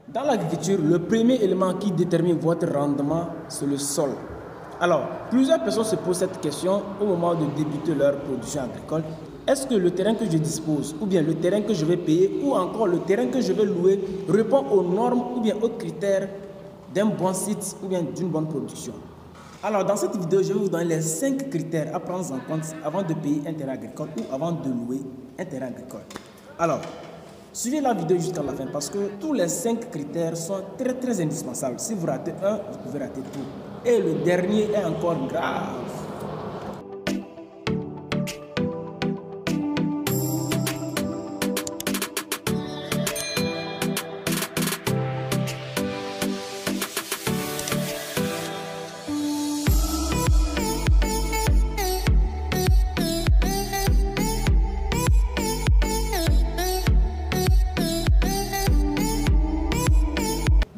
Dans l'agriculture, le premier élément qui détermine votre rendement, c'est le sol. Alors, plusieurs personnes se posent cette question au moment de débuter leur production agricole. Est-ce que le terrain que je dispose, ou bien le terrain que je vais payer, ou encore le terrain que je vais louer, répond aux normes ou bien aux critères d'un bon site ou bien d'une bonne production? Alors, dans cette vidéo, je vais vous donner les 5 critères à prendre en compte avant de payer un terrain agricole ou avant de louer un terrain agricole. Alors, suivez la vidéo jusqu'à la fin parce que tous les 5 critères sont très indispensables. Si vous ratez un, vous pouvez rater tout. Et le dernier est encore grave.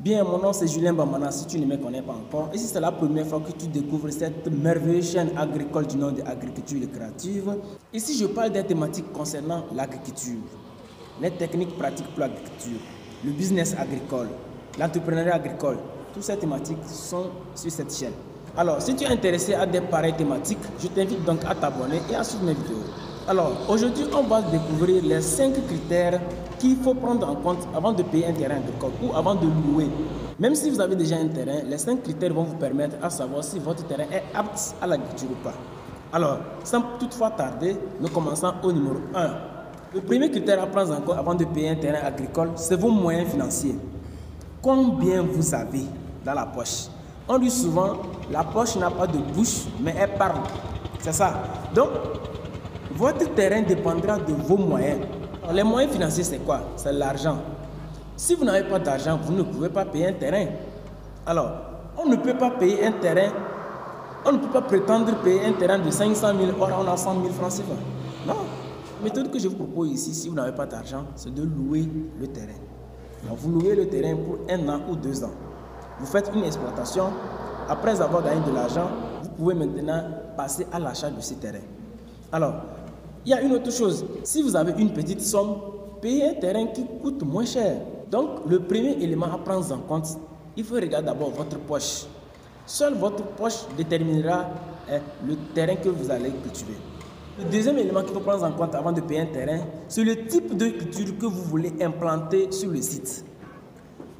Bien, mon nom c'est Julien Bamana, si tu ne me connais pas encore, et si c'est la première fois que tu découvres cette merveilleuse chaîne agricole du nom de Agriculture Créative, ici je parle des thématiques concernant l'agriculture, les techniques pratiques pour l'agriculture, le business agricole, l'entrepreneuriat agricole. Toutes ces thématiques sont sur cette chaîne. Alors, si tu es intéressé à des pareilles thématiques, je t'invite donc à t'abonner et à suivre mes vidéos. Alors, aujourd'hui, on va découvrir les 5 critères qu'il faut prendre en compte avant de payer un terrain agricole ou avant de louer. Même si vous avez déjà un terrain, les 5 critères vont vous permettre à savoir si votre terrain est apte à l'agriculture ou pas. Alors, sans toutefois tarder, nous commençons au numéro 1. Le premier critère à prendre en compte avant de payer un terrain agricole, c'est vos moyens financiers. Combien vous avez dans la poche? On dit souvent, la poche n'a pas de bouche, mais elle parle. C'est ça. Donc, votre terrain dépendra de vos moyens. Alors, les moyens financiers, c'est quoi? C'est l'argent. Si vous n'avez pas d'argent, vous ne pouvez pas payer un terrain. Alors, on ne peut pas payer un terrain, on ne peut pas prétendre payer un terrain de 500 000, or on a 100 000 francs CFA. Non. La méthode que je vous propose ici, si vous n'avez pas d'argent, c'est de louer le terrain. Donc, vous louez le terrain pour 1 an ou 2 ans. Vous faites une exploitation. Après avoir gagné de l'argent, vous pouvez maintenant passer à l'achat de ce terrain. Alors, il y a une autre chose. Si vous avez une petite somme, payez un terrain qui coûte moins cher. Donc, le premier élément à prendre en compte, il faut regarder d'abord votre poche. Seule votre poche déterminera le terrain que vous allez cultiver. Le deuxième élément qu'il faut prendre en compte avant de payer un terrain, c'est le type de culture que vous voulez implanter sur le site.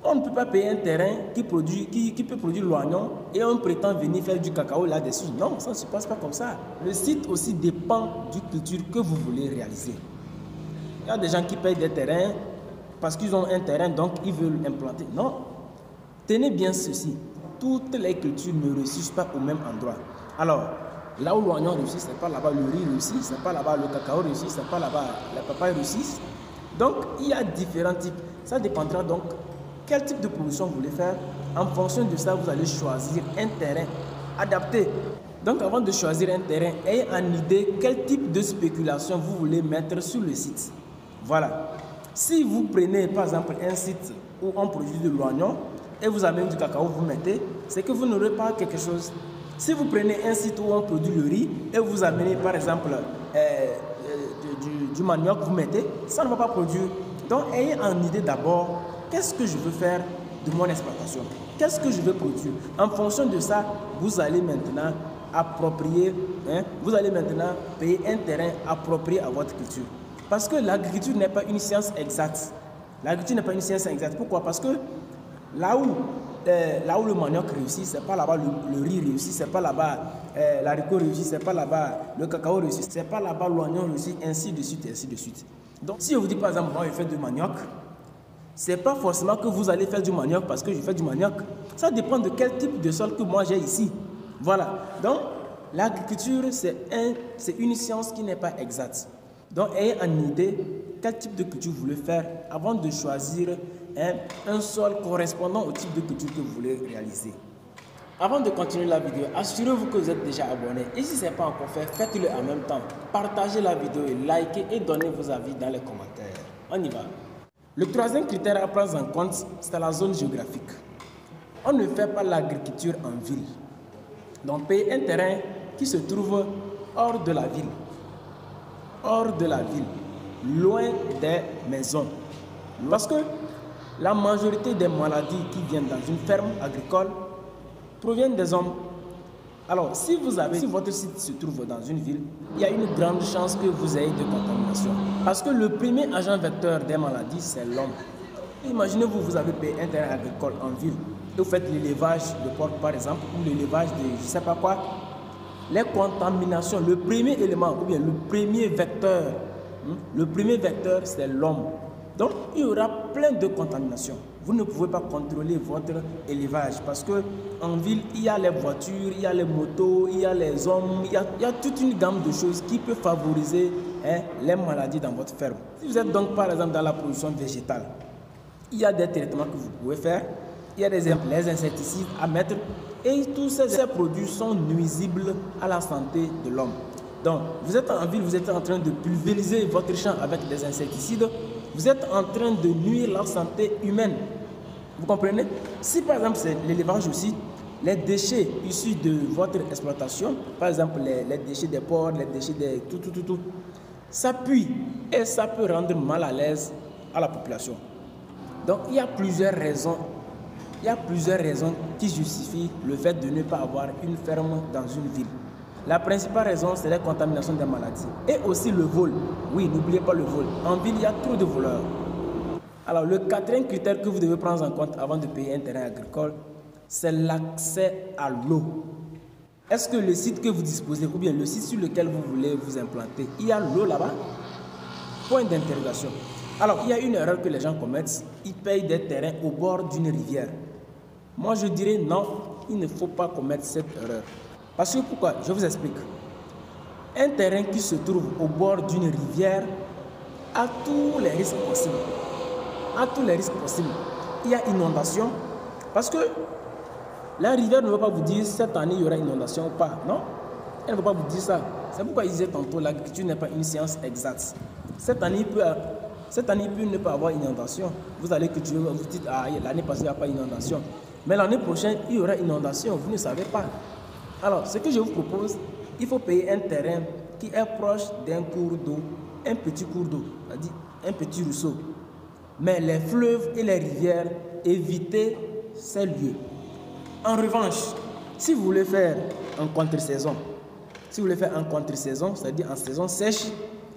On ne peut pas payer un terrain qui peut produire l'oignon et on prétend venir faire du cacao là-dessus. Non, ça ne se passe pas comme ça. Le site aussi dépend du culture que vous voulez réaliser. Il y a des gens qui payent des terrains parce qu'ils ont un terrain, donc ils veulent implanter. Non, tenez bien ceci. Toutes les cultures ne réussissent pas au même endroit. Alors, là où l'oignon réussit, ce n'est pas là-bas le riz réussit, ce n'est pas là-bas le cacao réussit, ce n'est pas là-bas la papaye réussit. Donc, il y a différents types. Ça dépendra donc quel type de production vous voulez faire. En fonction de ça, vous allez choisir un terrain adapté. Donc, avant de choisir un terrain, ayez en idée quel type de spéculation vous voulez mettre sur le site. Voilà. Si vous prenez par exemple un site où on produit de l'oignon et vous amenez du cacao, vous mettez, c'est que vous n'aurez pas quelque chose. Si vous prenez un site où on produit le riz et vous amenez par exemple du manioc, vous mettez, ça ne va pas produire. Donc, ayez en idée d'abord qu'est-ce que je veux faire de mon exploitation, qu'est-ce que je veux produire. En fonction de ça, vous allez maintenant approprier, vous allez maintenant payer un terrain approprié à votre culture. Parce que l'agriculture n'est pas une science exacte. L'agriculture n'est pas une science exacte. Pourquoi? Parce que là où le manioc réussit, c'est pas là-bas le riz réussit, c'est pas là-bas l'haricot réussit, c'est pas là-bas le cacao réussit, c'est pas là-bas l'oignon réussit, ainsi de suite, ainsi de suite. Donc, si je vous dis par exemple, moi je fais du manioc, c'est pas forcément que vous allez faire du manioc parce que je fais du manioc. Ça dépend de quel type de sol que moi j'ai ici. Voilà. Donc, l'agriculture, c'est une science qui n'est pas exacte. Donc, ayez en idée quel type de culture vous voulez faire avant de choisir un sol correspondant au type de culture que vous voulez réaliser. Avant de continuer la vidéo, assurez-vous que vous êtes déjà abonné. Et si ce n'est pas encore fait, faites-le en même temps. Partagez la vidéo et likez et donnez vos avis dans les commentaires. On y va. Le troisième critère à prendre en compte, c'est la zone géographique. On ne fait pas l'agriculture en ville. Donc, payer un terrain qui se trouve hors de la ville. Hors de la ville. Loin des maisons. Parce que La majorité des maladies qui viennent dans une ferme agricole proviennent des hommes. Alors, si votre site se trouve dans une ville, il y a une grande chance que vous ayez de contamination. Parce que le premier agent vecteur des maladies, c'est l'homme. Imaginez-vous, vous avez payé un terrain agricole en ville et vous faites l'élevage de porc par exemple, ou l'élevage de je ne sais pas quoi. Les contaminations, le premier élément, ou bien le premier vecteur, c'est l'homme. Donc, il y aura plein de contaminations. Vous ne pouvez pas contrôler votre élevage parce qu'en ville, il y a les voitures, il y a les motos, il y a les hommes, il y a toute une gamme de choses qui peut favoriser les maladies dans votre ferme. Si vous êtes donc par exemple dans la production végétale, il y a des traitements que vous pouvez faire, il y a les insecticides à mettre et tous ces produits sont nuisibles à la santé de l'homme. Donc, vous êtes en ville, vous êtes en train de pulvériser votre champ avec des insecticides, vous êtes en train de nuire la santé humaine. Vous comprenez? Si par exemple c'est l'élevage aussi, les déchets issus de votre exploitation, par exemple les déchets des porcs, les déchets des tout, ça pue et ça peut rendre mal à l'aise à la population. Donc il y a plusieurs raisons. Il y a plusieurs raisons qui justifient le fait de ne pas avoir une ferme dans une ville. La principale raison, c'est la contamination des maladies. Et aussi le vol. Oui, n'oubliez pas le vol. En ville, il y a trop de voleurs. Alors, le quatrième critère que vous devez prendre en compte avant de payer un terrain agricole, c'est l'accès à l'eau. Est-ce que le site que vous disposez, ou bien le site sur lequel vous voulez vous implanter, il y a l'eau là-bas? Point d'interrogation. Alors, il y a une erreur que les gens commettent. Ils payent des terrains au bord d'une rivière. Moi, je dirais non, il ne faut pas commettre cette erreur. Parce que pourquoi? Je vous explique. Un terrain qui se trouve au bord d'une rivière a tous les risques possibles. Il y a inondation. Parce que la rivière ne va pas vous dire cette année il y aura inondation ou pas. Non, elle ne va pas vous dire ça. C'est pourquoi il disait tantôt l'agriculture n'est pas une science exacte. Cette année, il peut ne pas avoir inondation. Vous allez cultiver, vous dites, ah, l'année passée, il n'y a pas inondation. Mais l'année prochaine, il y aura inondation. Vous ne savez pas. Alors, ce que je vous propose, il faut payer un terrain qui est proche d'un cours d'eau, un petit cours d'eau, c'est-à-dire un petit ruisseau. Mais les fleuves et les rivières, évitez ces lieux. En revanche, si vous voulez faire en contre-saison, c'est-à-dire en saison sèche,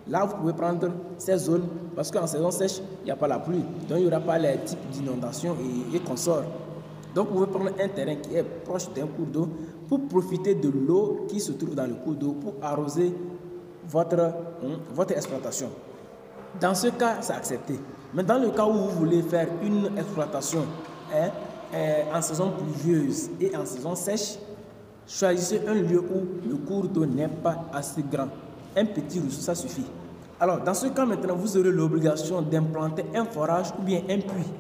là vous pouvez prendre ces zones, parce qu'en saison sèche, il n'y a pas la pluie, donc il n'y aura pas les types d'inondations et consorts. Donc vous pouvez prendre un terrain qui est proche d'un cours d'eau pour profiter de l'eau qui se trouve dans le cours d'eau pour arroser votre exploitation. Dans ce cas, c'est accepté. Mais dans le cas où vous voulez faire une exploitation en saison pluvieuse et en saison sèche, choisissez un lieu où le cours d'eau n'est pas assez grand. Un petit ruisseau, ça suffit. Alors, dans ce cas maintenant, vous aurez l'obligation d'implanter un forage ou bien un puits.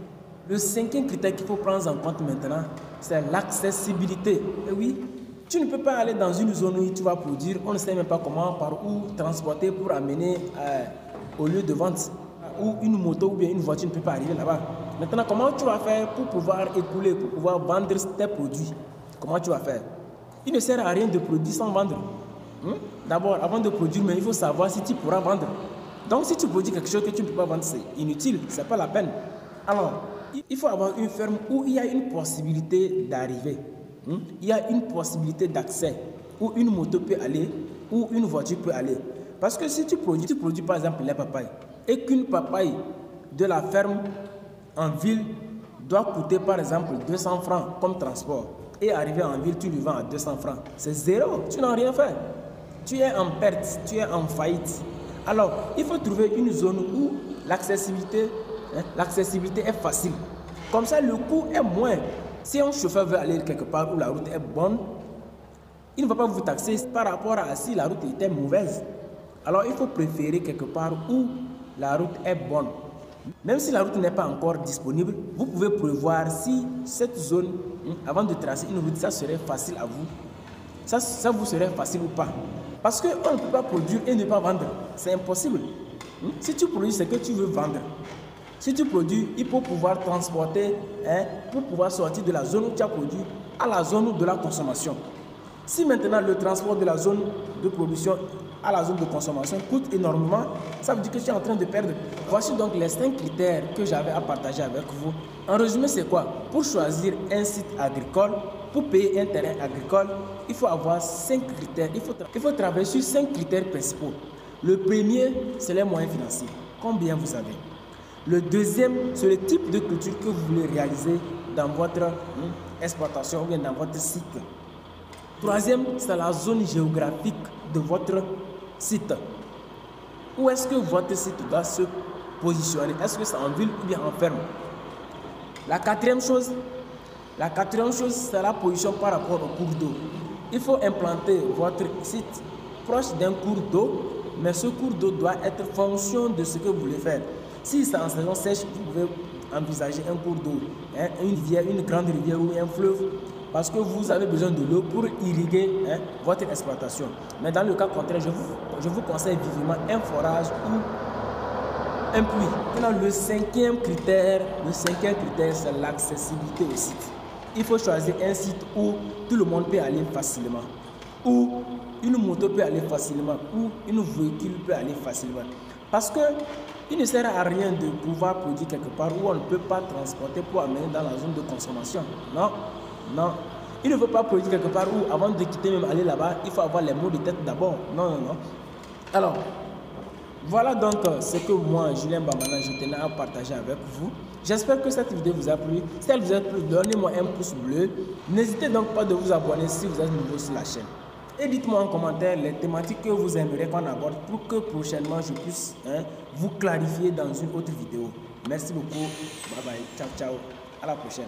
Le cinquième critère qu'il faut prendre en compte maintenant, c'est l'accessibilité. Et oui, tu ne peux pas aller dans une zone où tu vas produire, on ne sait même pas comment, par où transporter pour amener au lieu de vente. Où une moto ou bien une voiture ne peut pas arriver là-bas. Maintenant, comment tu vas faire pour pouvoir écouler, pour pouvoir vendre tes produits? Comment tu vas faire? Il ne sert à rien de produire sans vendre. D'abord, avant de produire, mais il faut savoir si tu pourras vendre. Donc, si tu produis quelque chose que tu ne peux pas vendre, c'est inutile, ce n'est pas la peine. Alors, il faut avoir une ferme où il y a une possibilité d'arriver. Il y a une possibilité d'accès, où une moto peut aller, où une voiture peut aller. Parce que si tu produis par exemple les papayes, et qu'une papaye de la ferme en ville doit coûter par exemple 200 francs comme transport, et arriver en ville, tu lui vends à 200 francs, c'est zéro, tu n'as rien fait. Tu es en perte, tu es en faillite. Alors, il faut trouver une zone où l'accessibilité est facile. Comme ça, le coût est moins. Si un chauffeur veut aller quelque part où la route est bonne, il ne va pas vous taxer par rapport à si la route était mauvaise. Alors, il faut préférer quelque part où la route est bonne. Même si la route n'est pas encore disponible, vous pouvez prévoir si cette zone, avant de tracer une route, ça serait facile à vous. Ça vous serait facile ou pas. Parce qu'on ne peut pas produire et ne pas vendre. C'est impossible. Si tu produis ce que tu veux vendre, si tu produis, il faut pouvoir transporter, pour pouvoir sortir de la zone où tu as produit à la zone de la consommation. Si maintenant le transport de la zone de production à la zone de consommation coûte énormément, ça veut dire que tu es en train de perdre. Voici donc les 5 critères que j'avais à partager avec vous. En résumé, c'est quoi? Pour choisir un site agricole, pour payer un terrain agricole, il faut avoir 5 critères. Il faut travailler sur 5 critères principaux. Le premier, c'est les moyens financiers. Combien vous avez? Le deuxième, c'est le type de culture que vous voulez réaliser dans votre exploitation ou bien dans votre site. Troisième, c'est la zone géographique de votre site. Où est-ce que votre site doit se positionner? Est-ce que c'est en ville ou bien en ferme? La quatrième chose, c'est la position par rapport au cours d'eau. Il faut implanter votre site proche d'un cours d'eau, mais ce cours d'eau doit être fonction de ce que vous voulez faire. Si c'est en saison sèche, vous pouvez envisager un cours d'eau, une rivière, une grande rivière ou un fleuve, parce que vous avez besoin de l'eau pour irriguer votre exploitation. Mais dans le cas contraire, je vous conseille vivement un forage ou un puits. Maintenant, le cinquième critère, c'est l'accessibilité au site. Il faut choisir un site où tout le monde peut aller facilement, où une moto peut aller facilement, où une véhicule peut aller facilement. Parce que il ne sert à rien de pouvoir produire quelque part où on ne peut pas transporter pour amener dans la zone de consommation. Non, non. Il ne faut pas produire quelque part où, avant de quitter même aller là-bas, il faut avoir les mots de tête d'abord. Non, non, non. Alors, voilà donc ce que moi, Julien Bamana, je tenais à partager avec vous. J'espère que cette vidéo vous a plu. Si elle vous a plu, donnez-moi un pouce bleu. N'hésitez donc pas de vous abonner si vous êtes nouveau sur la chaîne. Et dites-moi en commentaire les thématiques que vous aimeriez qu'on aborde pour que prochainement je puisse vous clarifier dans une autre vidéo. Merci beaucoup. Bye bye. Ciao, ciao. À la prochaine.